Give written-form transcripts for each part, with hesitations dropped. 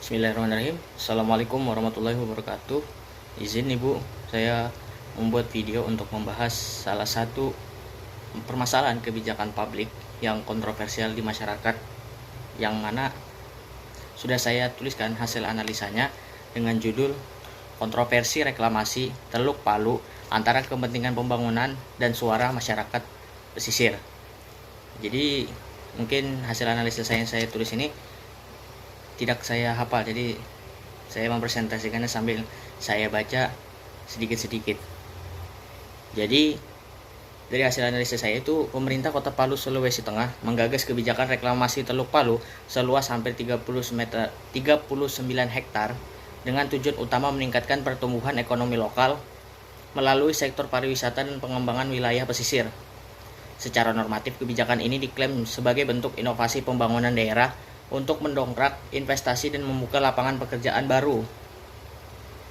Bismillahirrahmanirrahim. Assalamualaikum warahmatullahi wabarakatuh. Izin Ibu, saya membuat video untuk membahas salah satu permasalahan kebijakan publik yang kontroversial di masyarakat, yang mana sudah saya tuliskan hasil analisanya dengan judul Kontroversi Reklamasi Teluk Palu Antara Kepentingan Pembangunan dan Suara Masyarakat Pesisir. Jadi mungkin hasil analisis yang saya tulis ini tidak saya hafal, jadi saya mempresentasikannya sambil saya baca sedikit-sedikit. Jadi dari hasil analisis saya itu, pemerintah Kota Palu, Sulawesi Tengah menggagas kebijakan reklamasi Teluk Palu seluas hampir 39 hektar dengan tujuan utama meningkatkan pertumbuhan ekonomi lokal melalui sektor pariwisata dan pengembangan wilayah pesisir. Secara normatif, kebijakan ini diklaim sebagai bentuk inovasi pembangunan daerah untuk mendongkrak investasi dan membuka lapangan pekerjaan baru.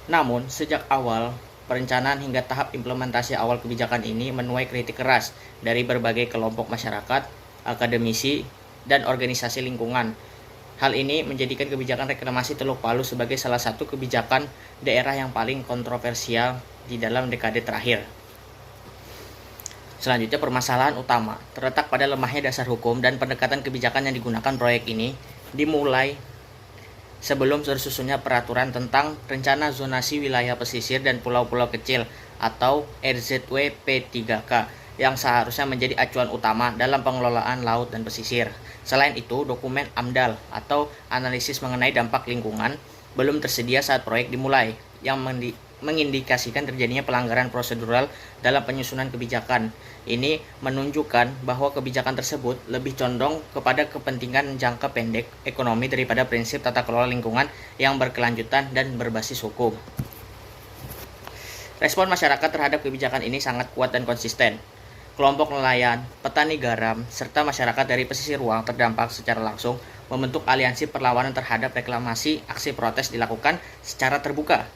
Namun, sejak awal perencanaan hingga tahap implementasi awal kebijakan ini menuai kritik keras dari berbagai kelompok masyarakat, akademisi, dan organisasi lingkungan. Hal ini menjadikan kebijakan reklamasi Teluk Palu sebagai salah satu kebijakan daerah yang paling kontroversial di dalam dekade terakhir. Selanjutnya, permasalahan utama terletak pada lemahnya dasar hukum dan pendekatan kebijakan yang digunakan proyek ini dimulai sebelum tersusunnya peraturan tentang rencana zonasi wilayah pesisir dan pulau-pulau kecil atau RZW P3K yang seharusnya menjadi acuan utama dalam pengelolaan laut dan pesisir. Selain itu, dokumen AMDAL atau analisis mengenai dampak lingkungan belum tersedia saat proyek dimulai, yang mengindikasikan terjadinya pelanggaran prosedural dalam penyusunan kebijakan. Ini menunjukkan bahwa kebijakan tersebut lebih condong kepada kepentingan jangka pendek ekonomi daripada prinsip tata kelola lingkungan yang berkelanjutan dan berbasis hukum. Respon masyarakat terhadap kebijakan ini sangat kuat dan konsisten. Kelompok nelayan, petani garam, serta masyarakat dari pesisir Ruang terdampak secara langsung membentuk aliansi perlawanan terhadap reklamasi. Aksi protes dilakukan secara terbuka,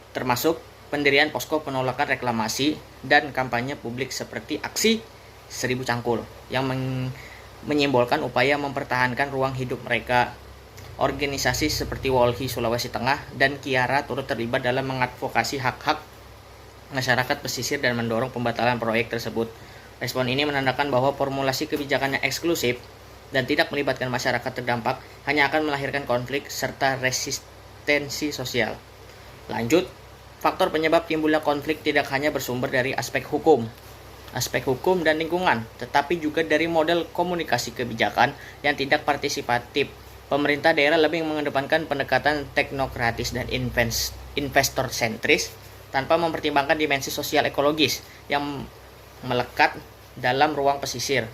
termasuk pendirian posko penolakan reklamasi dan kampanye publik seperti aksi 1000 Cangkul yang menyimbolkan upaya mempertahankan ruang hidup mereka. Organisasi seperti Walhi Sulawesi Tengah dan Kiara turut terlibat dalam mengadvokasi hak-hak masyarakat pesisir dan mendorong pembatalan proyek tersebut. Respon ini menandakan bahwa formulasi kebijakannya eksklusif dan tidak melibatkan masyarakat terdampak hanya akan melahirkan konflik serta resistensi sosial. Lanjut, faktor penyebab timbulnya konflik tidak hanya bersumber dari aspek hukum dan lingkungan, tetapi juga dari model komunikasi kebijakan yang tidak partisipatif. Pemerintah daerah lebih mengedepankan pendekatan teknokratis dan investor sentris tanpa mempertimbangkan dimensi sosial ekologis yang melekat dalam ruang pesisir.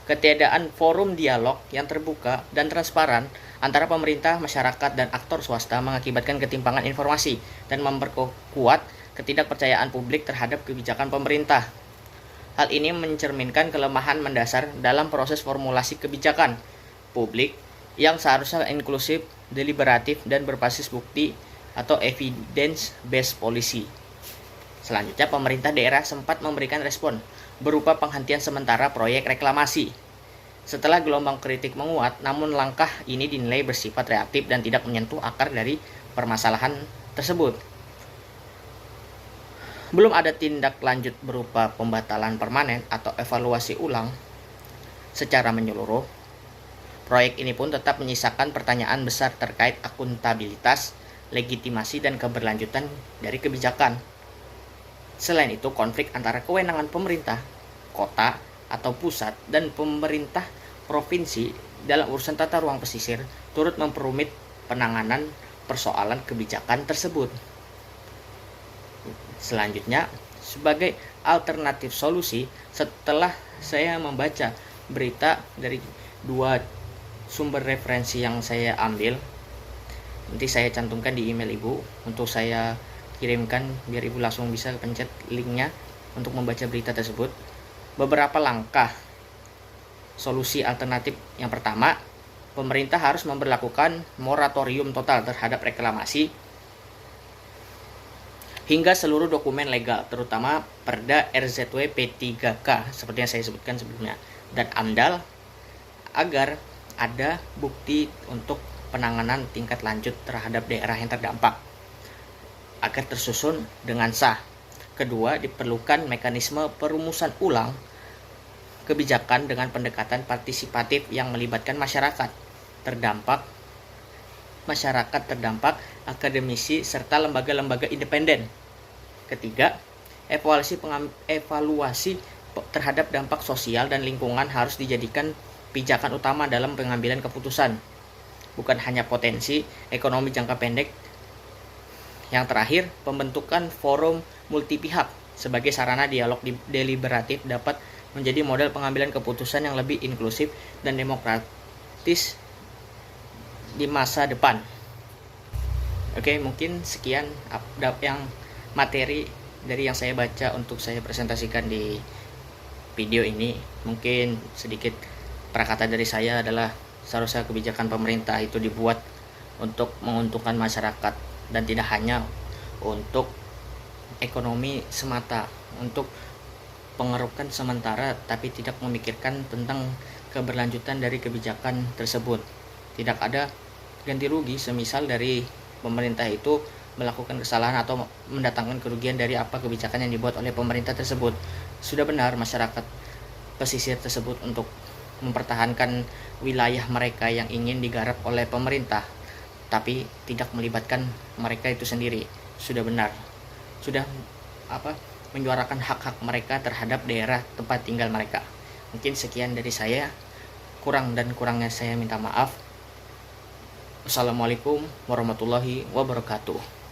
Ketiadaan forum dialog yang terbuka dan transparan antara pemerintah, masyarakat, dan aktor swasta mengakibatkan ketimpangan informasi dan memperkuat ketidakpercayaan publik terhadap kebijakan pemerintah. Hal ini mencerminkan kelemahan mendasar dalam proses formulasi kebijakan publik yang seharusnya inklusif, deliberatif, dan berbasis bukti atau evidence-based policy. Selanjutnya, pemerintah daerah sempat memberikan respon berupa penghentian sementara proyek reklamasi. Setelah gelombang kritik menguat, namun langkah ini dinilai bersifat reaktif dan tidak menyentuh akar dari permasalahan tersebut. Belum ada tindak lanjut berupa pembatalan permanen atau evaluasi ulang secara menyeluruh. Proyek ini pun tetap menyisakan pertanyaan besar terkait akuntabilitas, legitimasi, dan keberlanjutan dari kebijakan. Selain itu, konflik antara kewenangan pemerintah kota atau pusat dan pemerintah provinsi dalam urusan tata ruang pesisir turut memperumit penanganan persoalan kebijakan tersebut. Selanjutnya, sebagai alternatif solusi, setelah saya membaca berita dari dua sumber referensi yang saya ambil, nanti saya cantumkan di email Ibu untuk saya kirimkan biar Ibu langsung bisa pencet linknya untuk membaca berita tersebut. Beberapa langkah solusi alternatif. Yang pertama, pemerintah harus memberlakukan moratorium total terhadap reklamasi hingga seluruh dokumen legal, terutama Perda RZW P3K seperti yang saya sebutkan sebelumnya, dan AMDAL, agar ada bukti untuk penanganan tingkat lanjut terhadap daerah yang terdampak agar tersusun dengan sah. Kedua, diperlukan mekanisme perumusan ulang kebijakan dengan pendekatan partisipatif yang melibatkan masyarakat terdampak, akademisi, serta lembaga-lembaga independen. Ketiga, evaluasi terhadap dampak sosial dan lingkungan harus dijadikan pijakan utama dalam pengambilan keputusan, bukan hanya potensi ekonomi jangka pendek. Yang terakhir, pembentukan forum multi pihak sebagai sarana dialog deliberatif dapat menjadi model pengambilan keputusan yang lebih inklusif dan demokratis di masa depan. Oke, mungkin sekian yang materi dari yang saya baca untuk saya presentasikan di video ini. Mungkin sedikit prakata dari saya adalah seharusnya kebijakan pemerintah itu dibuat untuk menguntungkan masyarakat dan tidak hanya untuk ekonomi semata, untuk pengerukan sementara, tapi tidak memikirkan tentang keberlanjutan dari kebijakan tersebut. Tidak ada ganti rugi semisal dari pemerintah itu melakukan kesalahan atau mendatangkan kerugian dari apa kebijakan yang dibuat oleh pemerintah tersebut. Sudah benar masyarakat pesisir tersebut untuk mempertahankan wilayah mereka yang ingin digarap oleh pemerintah, tapi tidak melibatkan mereka itu sendiri. Sudah benar, sudah menyuarakan hak-hak mereka terhadap daerah tempat tinggal mereka. Mungkin sekian dari saya, kurang dan kurangnya saya minta maaf. Wassalamualaikum warahmatullahi wabarakatuh.